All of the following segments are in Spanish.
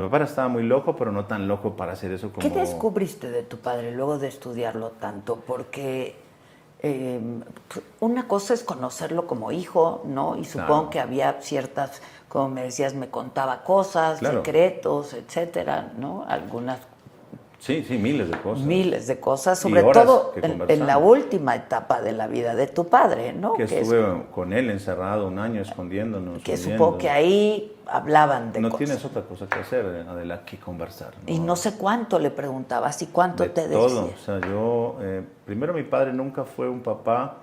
Mi papá estaba muy loco, pero no tan loco para hacer eso ¿Qué como... descubriste de tu padre luego de estudiarlo tanto? Porque eh, una cosa es conocerlo como hijo, ¿no? Y supongo Claro, que había ciertas, como me decías, me contaba cosas, claro. secretos, etcétera, ¿no? Algunas Sí, sí, miles de cosas. miles de cosas, Y sobre horas todo que en la conversamos. última etapa de la vida de tu padre, Que ¿no? estuve con él encerrado un año escondiéndonos, Que supongo que huyendo. ahí hablaban de No cosas. tienes otra cosa que hacer, Adela, que conversar, Y no ¿no? sé cuánto le preguntabas y cuánto De te todo. decía. O sea, yo, primero mi padre nunca fue un papá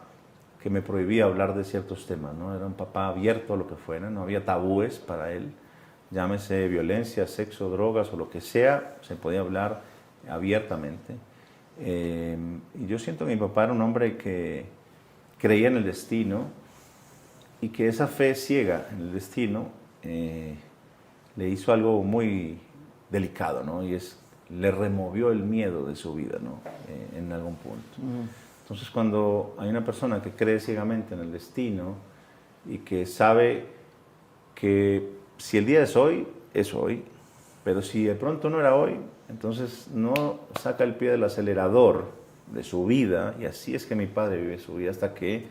que me prohibía hablar de ciertos temas, ¿no? Era un papá abierto a lo que fuera, no había tabúes para él. Llámese violencia, sexo, drogas o lo que sea, se podía hablar abiertamente. Y yo siento que mi papá era un hombre que creía en el destino y que esa fe ciega en el destino le hizo algo muy delicado, ¿no? Y es, le removió el miedo de su vida, ¿no? En algún punto. Entonces, cuando hay una persona que cree ciegamente en el destino y que sabe que si el día es hoy, pero si de pronto no era hoy, entonces no saca el pie del acelerador de su vida, y así es que mi padre vive su vida hasta que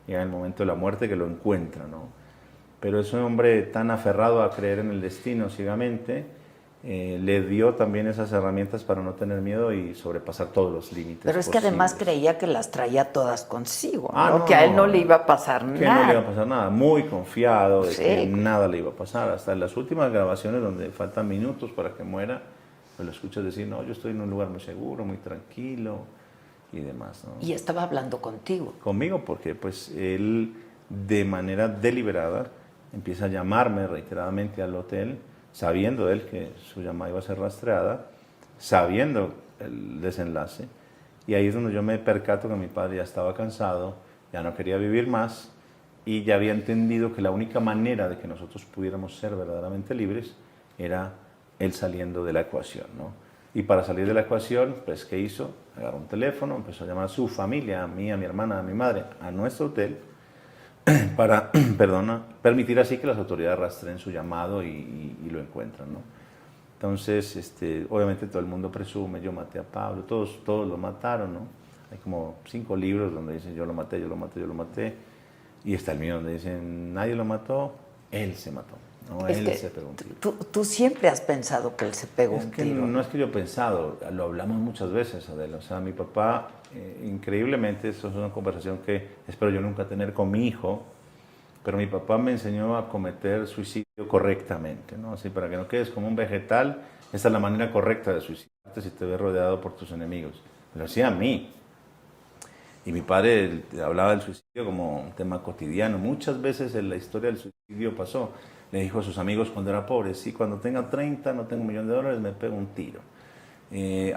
llega el momento de la muerte que lo encuentra, ¿no? Pero ese hombre tan aferrado a creer en el destino ciegamente, le dio también esas herramientas para no tener miedo y sobrepasar todos los límites Pero es que además posibles. creía que las traía todas consigo, Ah, ¿no? no, Que a él no le no, iba a pasar que no le iba a nada. pasar nada, muy confiado de que Sí. nada le iba a pasar. Hasta en las últimas grabaciones donde faltan minutos para que muera, pues lo escuchas decir, no, yo estoy en un lugar muy seguro, muy tranquilo y demás, ¿no? Y estaba hablando contigo. Conmigo porque pues él de manera deliberada empieza a llamarme reiteradamente al hotel, sabiendo él que su llamada iba a ser rastreada, sabiendo el desenlace, y ahí es donde yo me percato que mi padre ya estaba cansado, ya no quería vivir más y ya había entendido que la única manera de que nosotros pudiéramos ser verdaderamente libres era él saliendo de la ecuación, ¿no? Y para salir de la ecuación, pues, ¿qué hizo? Agarró un teléfono, empezó a llamar a su familia, a mí, a mi hermana, a mi madre, a nuestro hotel, para, perdona, permitir así que las autoridades rastreen su llamado y lo encuentran, ¿no? Entonces, obviamente todo el mundo presume, yo maté a Pablo, todos lo mataron, ¿no? Hay como 5 libros donde dicen yo lo maté, yo lo maté, yo lo maté. Y está el mío donde dicen nadie lo mató, él se mató, ¿no? Es Él que se pegó un tiro. tú siempre has pensado que él se pegó Es un que tiro, no ¿no? es que yo he pensado, lo hablamos muchas veces, Adela. O sea, mi papá, increíblemente, eso es una conversación que espero yo nunca tener con mi hijo, pero mi papá me enseñó a cometer suicidio correctamente, ¿no? Así, para que no quedes como un vegetal, esa es la manera correcta de suicidarte si te ves rodeado por tus enemigos. Me lo hacía a mí. Y mi padre hablaba del suicidio como un tema cotidiano. Muchas veces en la historia del suicidio pasó. Le dijo a sus amigos cuando era pobre, sí, cuando tenga 30, no tengo $1.000.000, me pego un tiro.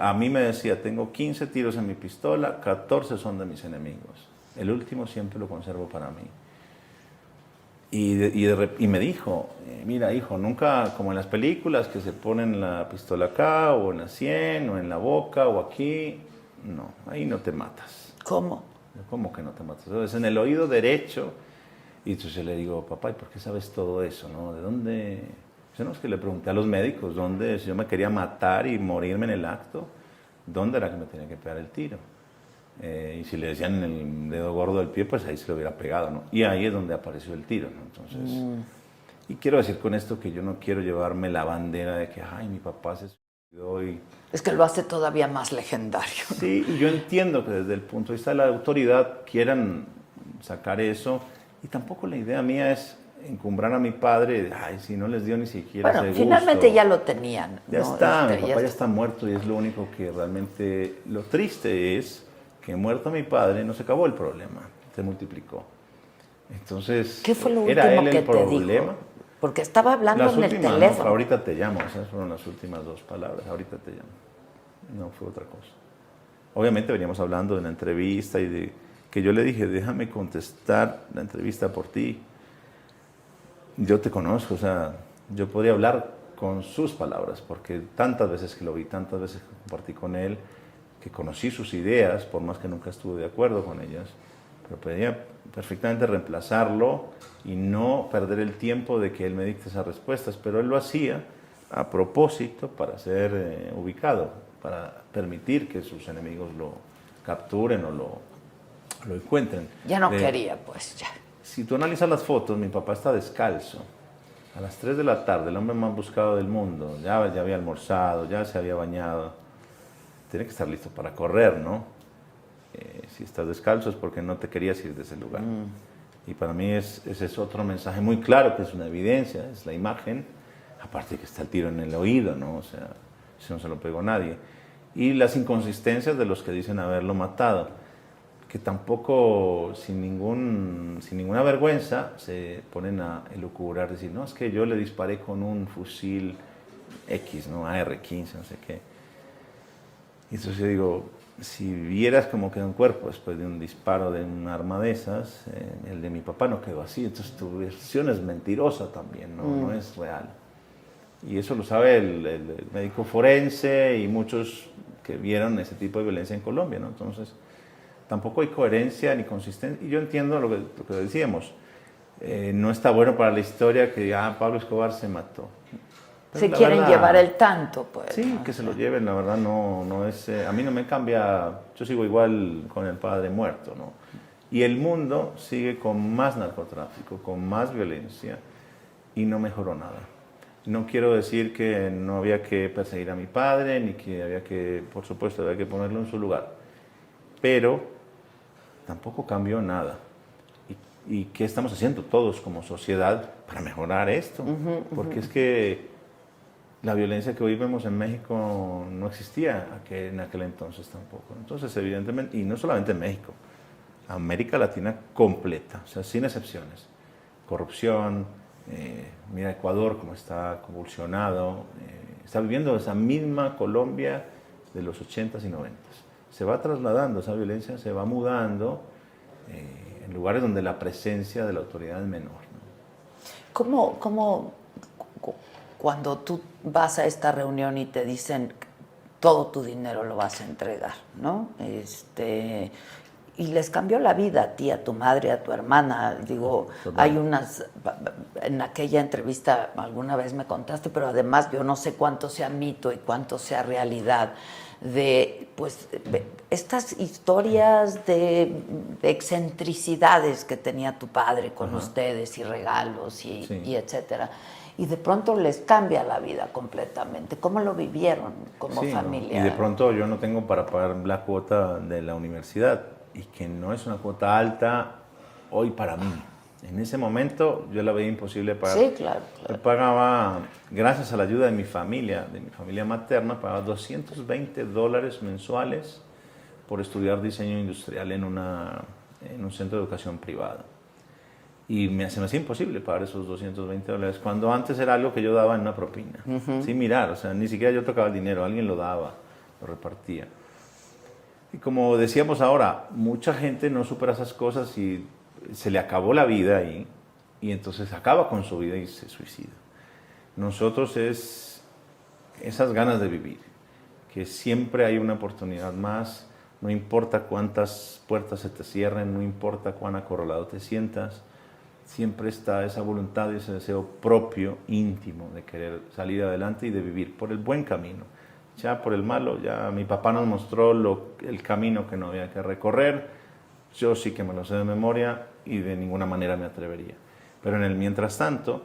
A mí me decía, tengo 15 tiros en mi pistola, 14 son de mis enemigos. El último siempre lo conservo para mí. Y me dijo, mira hijo, nunca como en las películas que se ponen la pistola acá o en la sien o en la boca o aquí, no, ahí no te matas. ¿Cómo? ¿Cómo que no te matas? Es en el oído derecho. Y entonces le digo, papá, ¿y por qué sabes todo eso? ¿No? ¿De dónde? Yo no es que le pregunté a los médicos, ¿dónde? Si yo me quería matar y morirme en el acto, ¿dónde era que me tenía que pegar el tiro? Y si le decían en el dedo gordo del pie, pues ahí se lo hubiera pegado, ¿no? Y ahí es donde apareció el tiro, ¿no? Entonces, y quiero decir con esto que yo no quiero llevarme la bandera de que, ay, mi papá se suicidó y... Es que lo hace todavía más legendario. Sí, y yo entiendo que desde el punto de vista de la autoridad quieran sacar eso, y tampoco la idea mía es encumbrar a mi padre, ay, si no les dio ni siquiera Bueno, ese finalmente gusto. ya lo tenían, Ya ¿no? está, mi Ya papá ya está muerto y es lo único que realmente, lo triste es que muerto mi padre no se acabó el problema, se multiplicó. Entonces, ¿Qué fue lo ¿era último él que el te problema? dijo? Porque estaba hablando Las en el últimas, no, teléfono. ahorita te llamo, esas fueron las últimas 2 palabras, ahorita te llamo. No fue otra cosa. Obviamente veníamos hablando de una entrevista y de que yo le dije, déjame contestar la entrevista por ti. Yo te conozco, o sea, yo podría hablar con sus palabras, porque tantas veces que lo vi, tantas veces que compartí con él, que conocí sus ideas, por más que nunca estuve de acuerdo con ellas, pero podía perfectamente reemplazarlo y no perder el tiempo de que él me dicte esas respuestas, pero él lo hacía a propósito para ser ubicado, para permitir que sus enemigos lo capturen o lo encuentren. Ya no quería, pues, ya. Si tú analizas las fotos, mi papá está descalzo. A las 3 de la tarde, el hombre más buscado del mundo, ya había almorzado, ya se había bañado. Tiene que estar listo para correr, ¿no? Si estás descalzo es porque no te querías ir de ese lugar. Y para mí ese es otro mensaje muy claro, que es una evidencia, es la imagen, aparte de que está el tiro en el oído, ¿no? O sea, eso no se lo pegó nadie. Y las inconsistencias de los que dicen haberlo matado, que tampoco sin ninguna vergüenza se ponen a elucubrar, decir, no, es que yo le disparé con un fusil X, ¿no? AR-15, no sé qué. Y entonces yo digo, si vieras cómo queda un cuerpo después de un disparo de un arma de esas, el de mi papá no quedó así, entonces tu versión es mentirosa también, no es real. Y eso lo sabe el médico forense y muchos que vieron ese tipo de violencia en Colombia, ¿no? Entonces, tampoco hay coherencia ni consistencia. Y yo entiendo lo que decíamos, no está bueno para la historia que Pablo Escobar se mató. Se quieren llevar el tanto, pues. Sí, ¿no? que se lo lleven, la verdad no es... a mí no me cambia, yo sigo igual con el padre muerto, ¿no? Y el mundo sigue con más narcotráfico, con más violencia, y no mejoró nada. No quiero decir que no había que perseguir a mi padre, ni que había que, por supuesto, había que ponerlo en su lugar. Pero tampoco cambió nada. ¿Y qué estamos haciendo todos como sociedad para mejorar esto? Porque es que la violencia que hoy vemos en México no existía en aquel entonces tampoco. Entonces, evidentemente, y no solamente en México, América Latina completa, o sea, sin excepciones. Corrupción, mira Ecuador como está convulsionado, está viviendo esa misma Colombia de los 80s y 90s. Se va trasladando, esa violencia se va mudando en lugares donde la presencia de la autoridad es menor, ¿no? ¿Cómo cuando tú vas a esta reunión y te dicen todo tu dinero lo vas a entregar, ¿no? Y les cambió la vida a ti, a tu madre, a tu hermana. Digo, hay unas, en aquella entrevista alguna vez me contaste, pero además yo no sé cuánto sea mito y cuánto sea realidad, de pues estas historias de excentricidades que tenía tu padre con ustedes y regalos y etcétera. Y de pronto les cambia la vida completamente. ¿Cómo lo vivieron como familia? ¿No? Y de pronto yo no tengo para pagar la cuota de la universidad, y que no es una cuota alta hoy para mí. En ese momento yo la veía imposible pagar. Sí, claro. Yo pagaba, gracias a la ayuda de mi familia materna, pagaba $220 mensuales por estudiar diseño industrial en un centro de educación privada. Y se me hacía imposible pagar esos $220, cuando antes era algo que yo daba en una propina, sin mirar, o sea, ni siquiera yo tocaba el dinero, alguien lo daba, lo repartía. Y como decíamos ahora, mucha gente no supera esas cosas y se le acabó la vida ahí, y entonces acaba con su vida y se suicida. Nosotros es esas ganas de vivir, que siempre hay una oportunidad más, no importa cuántas puertas se te cierren, no importa cuán acorralado te sientas, siempre está esa voluntad y ese deseo propio, íntimo, de querer salir adelante y de vivir por el buen camino. Ya por el malo, ya mi papá nos mostró el camino que no había que recorrer, yo sí que me lo sé de memoria y de ninguna manera me atrevería. Pero en el mientras tanto,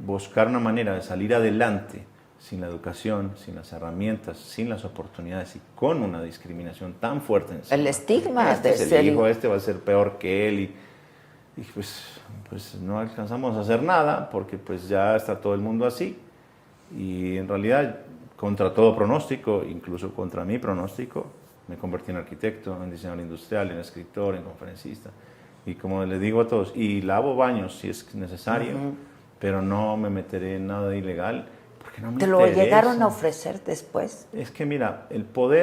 buscar una manera de salir adelante sin la educación, sin las herramientas, sin las oportunidades y con una discriminación tan fuerte encima. El estigma este de es el ser hijo, este va a ser peor que él, y pues no alcanzamos a hacer nada porque pues ya está todo el mundo así, y en realidad contra todo pronóstico, incluso contra mi pronóstico, me convertí en arquitecto, en diseñador industrial, en escritor, en conferencista, y como les digo a todos, y lavo baños si es necesario, pero no me meteré en nada de ilegal porque no me ¿Te lo interesa. llegaron a ofrecer después? Es que mira, el poder